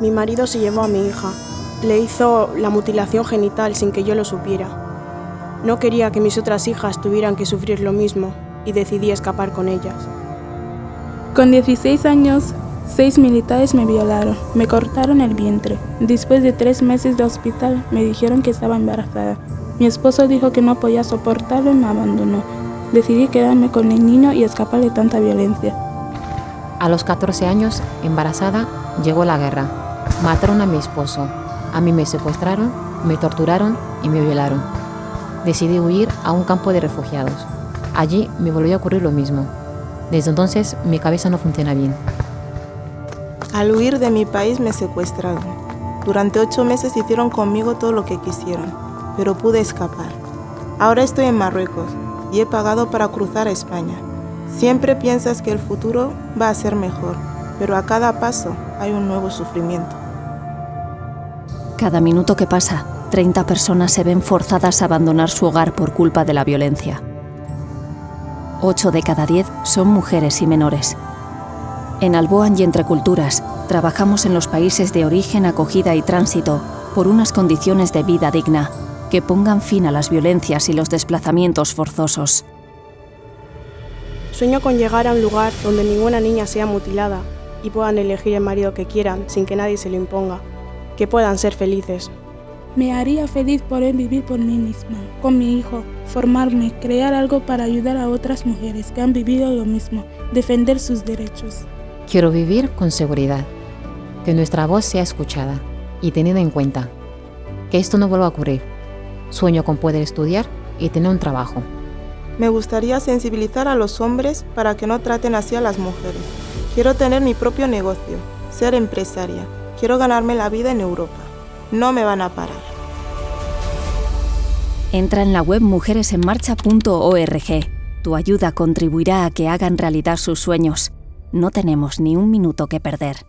Mi marido se llevó a mi hija. Le hizo la mutilación genital sin que yo lo supiera. No quería que mis otras hijas tuvieran que sufrir lo mismo y decidí escapar con ellas. Con 16 años, 6 militares me violaron, me cortaron el vientre. Después de 3 meses de hospital, me dijeron que estaba embarazada. Mi esposo dijo que no podía soportarlo y me abandonó. Decidí quedarme con el niño y escapar de tanta violencia. A los 14 años, embarazada, llegó la guerra. Mataron a mi esposo. A mí me secuestraron, me torturaron y me violaron. Decidí huir a un campo de refugiados. Allí me volvió a ocurrir lo mismo. Desde entonces, mi cabeza no funciona bien. Al huir de mi país me secuestraron. Durante 8 meses hicieron conmigo todo lo que quisieron, pero pude escapar. Ahora estoy en Marruecos y he pagado para cruzar a España. Siempre piensas que el futuro va a ser mejor, pero a cada paso hay un nuevo sufrimiento. Cada minuto que pasa, 30 personas se ven forzadas a abandonar su hogar por culpa de la violencia. 8 de cada 10 son mujeres y menores. En Alboan y Entre Culturas, trabajamos en los países de origen, acogida y tránsito por unas condiciones de vida digna que pongan fin a las violencias y los desplazamientos forzosos. Sueño con llegar a un lugar donde ninguna niña sea mutilada y puedan elegir el marido que quieran sin que nadie se lo imponga, que puedan ser felices. Me haría feliz poder vivir por mí misma, con mi hijo, formarme, crear algo para ayudar a otras mujeres que han vivido lo mismo, defender sus derechos. Quiero vivir con seguridad, que nuestra voz sea escuchada y tenida en cuenta, que esto no vuelva a ocurrir. Sueño con poder estudiar y tener un trabajo. Me gustaría sensibilizar a los hombres para que no traten así a las mujeres. Quiero tener mi propio negocio, ser empresaria. Quiero ganarme la vida en Europa. No me van a parar. Entra en la web mujeresenmarcha.org. Tu ayuda contribuirá a que hagan realidad sus sueños. No tenemos ni un minuto que perder.